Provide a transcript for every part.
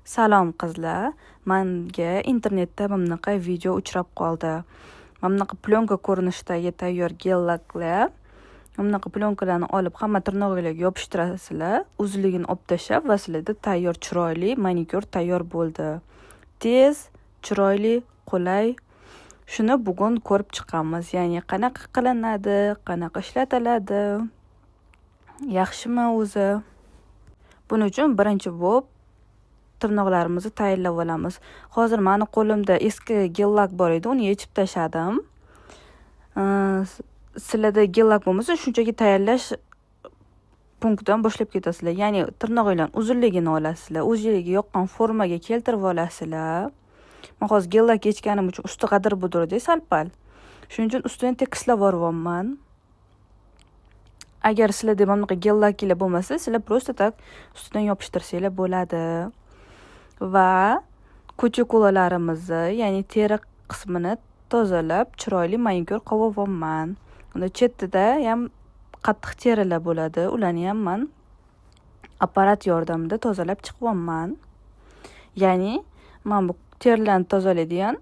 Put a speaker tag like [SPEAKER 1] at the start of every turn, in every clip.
[SPEAKER 1] Salom qizlar, menga internetda bunaqa video uchrab qoldi. Bunaqa plyonka ko'rinishidagi tayyor gel laklar. Bunaqa plyonkalarni olib hamma tirnog'inglarga yopishtirasizlar, uzunligini olib tashlab va sizlarda tayyor chiroyli manikyur tayyor bo'ldi. Tez, chiroyli, qulay. Shuni bugun ko'rib chiqamiz. Ya'ni qanaqa qilinadi, qanaqa ishlatiladi. Yaxshimi o'zi? Buning uchun birinchi bo'lib tirnoqlarimizni tayyorlab olamiz. Hozir meni qo'limda eski gel lak bor edi, uni yechib tashladim. Sizlarda gel lak bo'lmasa, shunchaki tayyorlash punktidan boshlab ketasizlar. Ya'ni tirnog'inglarning uzunligini olasizlar, o'zingizga yoqqan formaga keltirib olasizlar. Men hozir gel lak yechganim uchun usti g'adir budirda sal-pal. Shuning uchun ustini tekislab yuryapman. Agar sizlarda bunaqa gel laklar bo'lmasa, sizlar просто tak ustidan yopishtirsanglar bo'ladi. Va kutikulalarimizni, ya'ni teri qismini tozalab, chiroyli manikyur qilyapman. Unda chetida ham qattiq terilar bo'ladi. Ularni ham men apparat yordamida tozalab chiqyapman. Ya'ni men bu terilarni tozalaydigan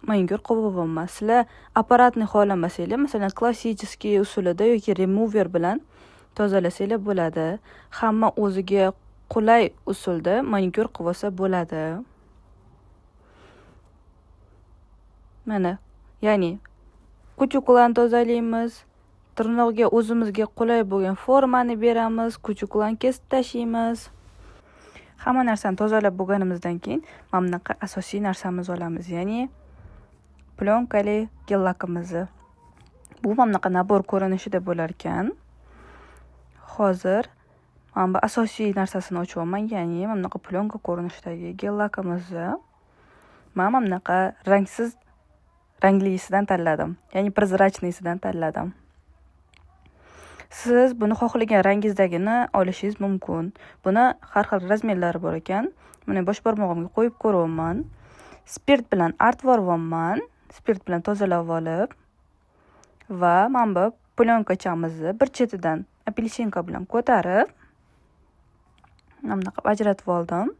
[SPEAKER 1] manikyur qilyapman. Sizlar apparatni xohlamasanglar, masalan, klassический usulida yoki remover bilan tozalasanglar bo'ladi. Hamma o'ziga qulay usulda manikyur qilsa bo'ladi. Mana, ya'ni kuchuklarni tozalaymiz, tirnoqga o'zimizga qulay bo'lgan formani beramiz, kuchuklarni kesib tashlaymiz. Hamma narsani tozalab bo'lganimizdan keyin mana bunaqa asosiy narsamizni olamiz, ya'ni plyonkali gel lakimizni. Bu mana bunaqa nabor ko'rinishida bo'lar ekan. Hozir men bu asosiy narsasini ochyapman, ya'ni mana bunaqa plyonka ko'rinishidagi gel lakimizni men mana bunaqa rangsiz ranglisidan tanladim, ya'ni прозрачныйsidan tanladim. Siz buni xohlagan rangingizdagini olishingiz mumkin. Buni har xil razmerlari bor ekan. Mana bosh barmog'imga qo'yib ko'ryapman. Spirt bilan artib yuryapman. Spirt bilan tozalab olib va mana bu plyonkachamizni bir chetidan apelsinka bilan ko'tarib mana bunaqa ajratib oldim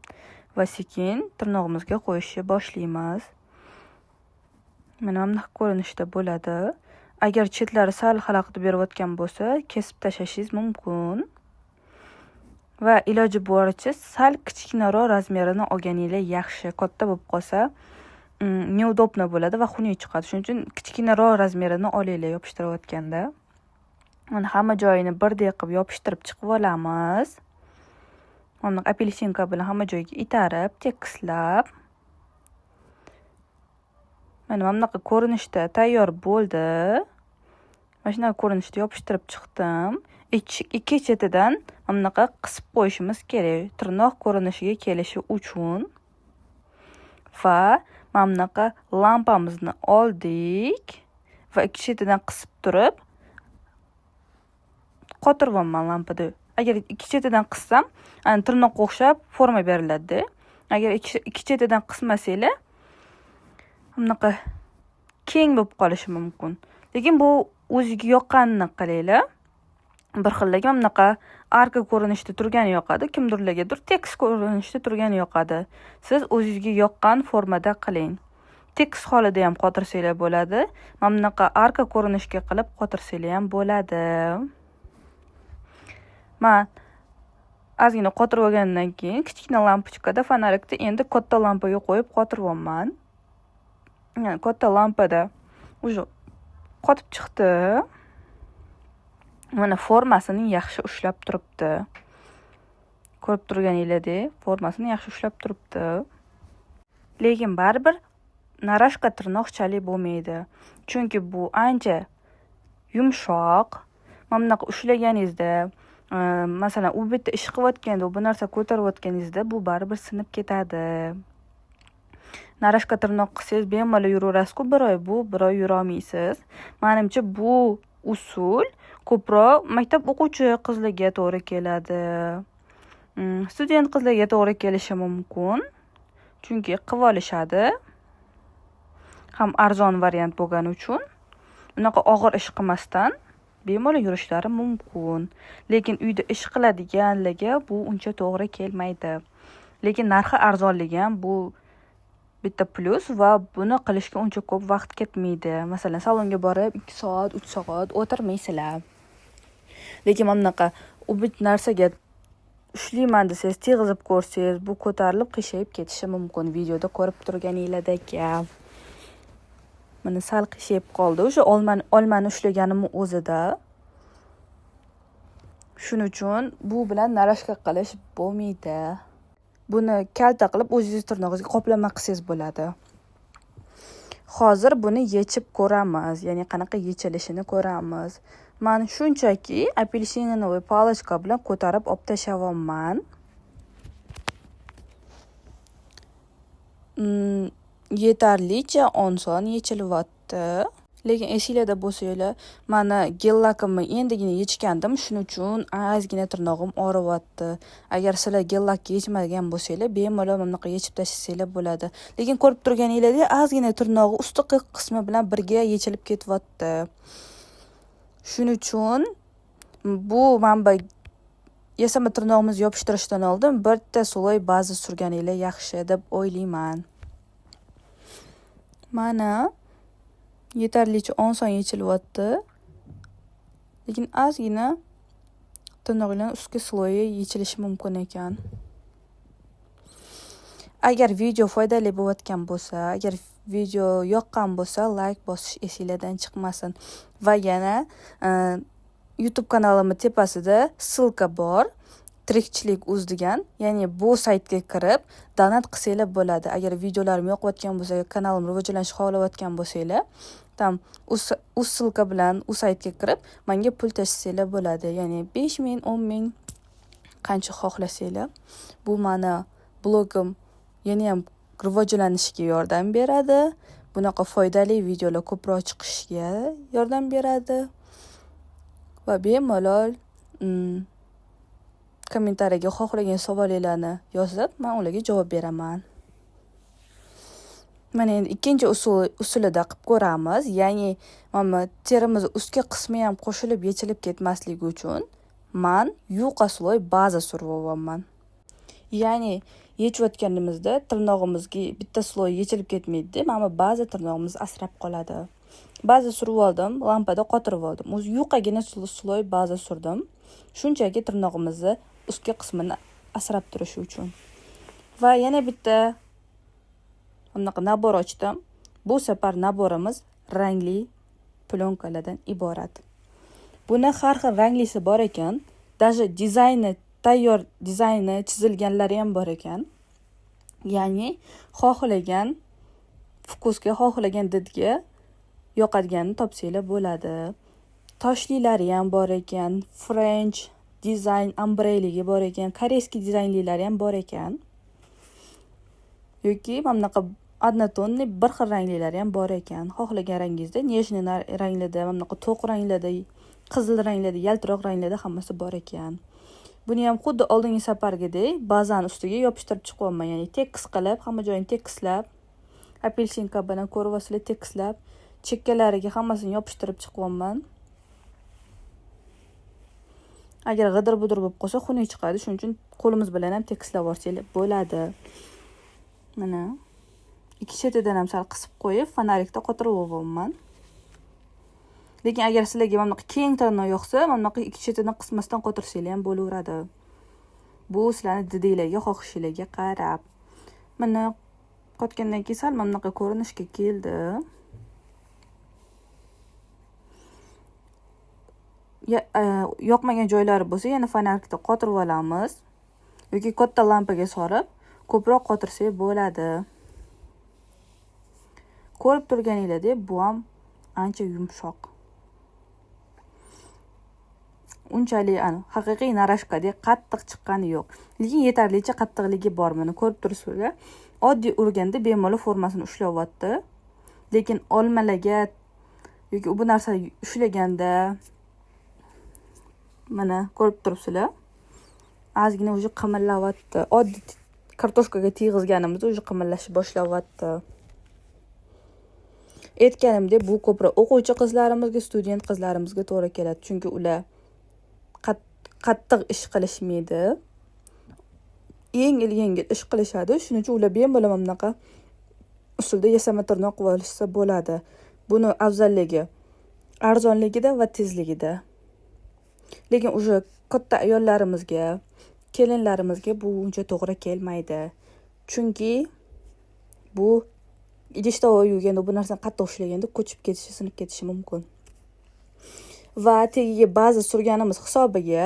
[SPEAKER 1] va sekin tirnog'imizga qo'yishni boshlaymiz. Mana bunaqa ko'rinishda bo'ladi. Agar chetlari sal xalaqit berayotgan bo'lsa, kesib tashlashingiz mumkin. Va iloji boricha sal kichkinaroq razmerini olganinglar yaxshi. Katta bo'lib qolsa, neudobno bo'ladi va xunuk chiqadi. Shuning uchun kichkinaroq razmerini olinglar yopishtirayotganda. Mana hamma joyini birdek qilib yopishtirib chiqib olamiz. Mana apelsinka bilan hamma joyiga itarib, tekislab. Mana bunaqa ko'rinishda tayyor bo'ldi. Mana shunaqa ko'rinishda yopishtirib chiqdim. Ikki chetidan mana bunaqa qisib qo'yishimiz kerak, tirnoq ko'rinishiga kelishi uchun. Va mana bunaqa lampamizni oldik va ikki chetidan qisib turib qotiryapman lampada. Agar ikki chetidan qissam, tirnoqqa o'xshab forma beriladi. Agar ikki chetidan qismasanglar, bunaqa keng bo'lib qolishi mumkin. Lekin bu o'ziga yoqqanini qilinglar. Bir xildagi bunaqa arka ko'rinishda turgani yoqadi, kimdirlargadir tekis ko'rinishda turgani yoqadi. Siz o'zingizga yoqqan formada qiling. Tekis holida ham qotirsanglar bo'ladi. Mana bunaqa arka ko'rinishga qilib qotirsanglar ham bo'ladi. Men ozgina qotirib olgandan keyin kichkina lampochkada fonarikda endi katta lampaga qo'yib qotiryapman. Yani katta lampada уже qotib chiqdi. Mana formasini yaxshi ushlab turibdi. Ko'rib turganinglardek, formasini yaxshi ushlab turibdi. Lekin baribir narashka tirnoqchalik bo'lmaydi. Chunki bu ancha yumshoq. Mana bunaqa ushlaganingizda, masalan, u bitta ish qilayotganda, bu narsa ko'tarayotganingizda bu baribir sinib ketadi. Narashka tirnoq qilsangiz bemalol yuraverasiz-ku, bir oy bu, bir oy yurolmaysiz. Menimcha bu usul ko'proq maktab o'quvchi qizlarga to'g'ri keladi. Student qizlarga to'g'ri kelishi mumkin. Chunki qilib olishadi. Ham arzon variant bo'lgani uchun unaqa og'ir ish qilmasdan bemalol yurishlari mumkin. Lekin uyda ish qiladiganlarga bu uncha to'g'ri kelmaydi. lekin narxi arzonligi ham bu bitta plus va buni qilishga uncha ko'p vaqt ketmaydi. Masalan, salonga borib 2 soat, 3 soat o'tirmaysizlar. Lekin mana bunaqa u bit narsaga ushlayman desangiz, teg'izib ko'rsangiz, bu ko'tarilib qiyshayib ketishi mumkin. Videoda ko'rib turganinglardek gap. Mana sal qiyshayib qoldi. O'sha olmani ushlaganimni o'zida. Shuning uchun bu bilan narashka qilish bo'lmaydi. Buni kalta qilib o'zingiz tirnog'ingizga qoplama qilsangiz bo'ladi. Hozir buni yechib ko'ramiz, ya'ni qanaqa yechilishini ko'ramiz. Men shunchaki apelsinovый palochka bilan ko'tarib olib tashlayapman. Yetarlicha oson yechilyapti. Lekin esinglarda bo'lsa-lar, meni gel lakimni endigina yechgandim, shuning uchun ozgina tirnog'im og'riyapti. Agar sizlar gel lakni yechmagan bo'lsanglar, bemalol mana bunaqa yechib tashlasanglar bo'ladi. Lekin ko'rib turganinglardek, ozgina tirnog'i usti qismi bilan birga yechilib ketyapti. Shuning uchun bu manba yasama tirnog'imizni yopishtirishdan oldin bitta sloy baza surganinglar yaxshi deb o'ylayman. Mana yetarlicha oson yechilyapti. Lekin ozgina tirnoqlarning ustki sloyi yechilishi mumkin ekan. Agar video foydali bo'layotgan bo'lsa, agar video yoqqan bo'lsa, like bosish esingizdan chiqmasin. Va yana YouTube kanalimning tepasida ssilka bor. Tirikchilik.uz degan, ya'ni bu saytga kirib donat qilsanglar bo'ladi. Agar videolarim yoqayotgan bo'lsa, kanalim rivojlanishni xohlayotgan bo'lsanglar, u ssilka bilan u saytga kirib menga pul tashlasanglar bo'ladi. Ya'ni 5000, 10000 qancha xohlasanglar. Bu meni blogim yana ham rivojlanishiga yordam beradi. Bunaqa foydali videolar ko'proq chiqishiga yordam beradi. Va bemalol kommentariyaga xohlagan savolinglarni yozib, men ularga javob beraman. Mana endi ikkinchi usulida qilib ko'ramiz. Ya'ni mana terimiz ustki qismi ham qo'shilib yechilib ketmasligi uchun men yuqa sloy baza surib. Ya'ni yechayotganimizda tirnog'imizga bitta sloy yechilib ketmaydi, mana ba'zi tirnog'imiz asrab qoladi. Baza surib oldim, lampada qotirib oldim. O'zi yuqagina sloy baza surdim. Shunchaki tirnog'imizni ustki qismini asrab turishi uchun. Va yana bitta bunaqa nabor ochdim. Bu safar naborimiz rangli plyonkalardan iborat. Buni har xil ranglisi bor ekan. Даже tayyor dizayni chizilganlari ham bor ekan. Ya'ni xohlagan fokusga, xohlagan didga yoqadiganini topsanglar bo'ladi. Toshlilari ham bor ekan, French dizayn ambreligi bor ekan, koreyskiy dizaynlilari ham bor ekan. Yoki mana bunaqa однотонный bir xil ranglilari ham bor ekan. Xohlagan rangingizda, nejniy ranglarda, mana bunaqa to'q ranglarda, qizil ranglarda, yaltiroq ranglarda hammasi bor ekan. Buni ham xuddi oldingi safargidek bazani ustiga yopishtirib chiqyapman. Ya'ni tekis qilib, hamma joyini tekislab, apelsinka bilan ko'rvasizlar tekislab, chekkalariga hammasini yopishtirib chiqyapman. Agar g'idir-budir bo'lib qolsa, xunuk chiqadi. Shuning uchun qo'limiz bilan ham tekislab olsanglar bo'ladi. Mana ikki chetidan ham sal qisib qo'yib, fonarikda qotirib olganman. Lekin agar sizlarga mana bunaqa keng tirnoq yoqsa, mana bunaqa ikki chetidan qismasdan qotirsanglar ham bo'laveradi. Bu sizlarning didinglarga, xohishinglarga qarab. Mana qotgandan keyin sal mana bunaqa ko'rinishga keldi. Yoqmagan joylari bo'lsa, yana fonarikda qotirib olamiz. Yoki katta lampaga solib, ko'proq qotirsak bo'ladi. Ko'rib turganinglardek, bu ham ancha yumshoq. Unchalik haqiqiy narashkadek qattiq chiqqani yo'q. Lekin yetarlicha qattiqligi bor. Buni ko'rib turibsizlar. Oddiy urganda bemalol formasini ushlayapti. Lekin olmalarga yoki bu narsa ushlaganda mana ko'rib turibsizlar. Ozgina o'zi qimirlayapti. Oddiy kartoshkaga tegizganimizda o'zi qimirlashni boshlayapti. Aytganimdek, bu ko'proq o'quvchi qizlarimizga, student qizlarimizga to'g'ri keladi. Chunki ular qattiq ish qilishmaydi. yengil ish qilishadi. Shuning uchun ular bemalol bunaqa usulda yasama tirnoq qilib olishsa bo'ladi. Buni afzalligi arzonligida va tezligida. Lekin уже katta ayollarimizga, kelinlarimizga bu uncha to'g'ri kelmaydi. Chunki bu idish-tovoq yuvganda bu narsani qattiq ushlaganda ko'chib ketishi, sinib ketishi mumkin. Va tagiga baza surganimiz hisobiga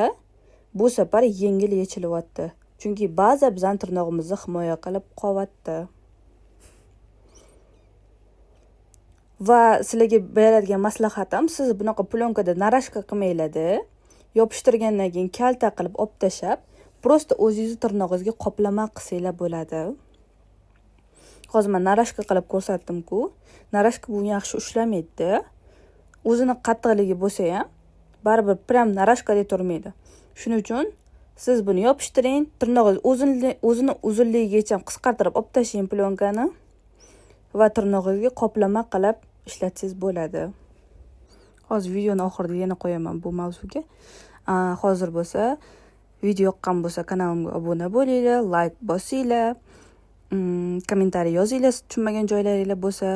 [SPEAKER 1] bu safar yengil yechilyapti. Chunki baza bizning tirnog'imizni himoya qilib qo'yapti. Va sizlarga beradigan maslahatim, siz bunaqa plonkada narashka qilmaylar-da. Yopishtirgandan keyin kalta qilib olib tashab, prosta o'zingiz tirnog'ingizga qoplama qilsanglar bo'ladi. Hozir men narashka qilib ko'rsatdim-ku. Narashka buni yaxshi ushlamaydi. O'zini qattiqligi bo'lsa ham, baribir prям narashkadek turmaydi. Shuning uchun siz buni yopishtiring, tirnog'ingiz o'zini uzunligigacha qisqartirib olib tashlang plonkani va tirnog'ingizga qoplama qilib ishlatsangiz bo'ladi. Hozir videoni oxirida yana qo'yaman bu mavzuga. Hozir bo'lsa, video yoqqan bo'lsa kanalimga obuna bo'linglar, like bosinglar, kommentariy yozinglar tushunmagan joylaringiz bo'lsa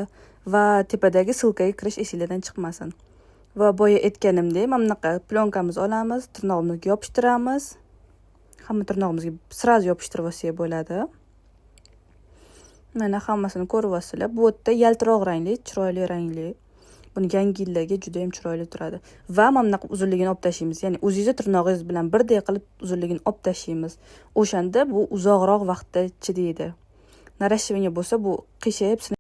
[SPEAKER 1] va tepadagi silkaga kirish esingizdan chiqmasin. Va boya aytganimdek, mana bunaqa plonkamiz olamiz, tirnog'imizga yopishtiramiz. Hamma tirnog'imizga sraz yopishtirib olsak bo'ladi. Mana hammasini ko'ryapsizlar. Bu yerda yaltiroq rangli, chiroyli rangli. Buni yangi yillarga juda ham chiroyli turadi. Va mana bunaqa uzunligini olib tashlaymiz. Ya'ni o'zingiz tirnog'ingiz bilan birdek qilib uzunligini olib tashlaymiz. O'shanda bu uzoqroq vaqtda chidaydi. Narashivanga bo'lsa bu qiyshayib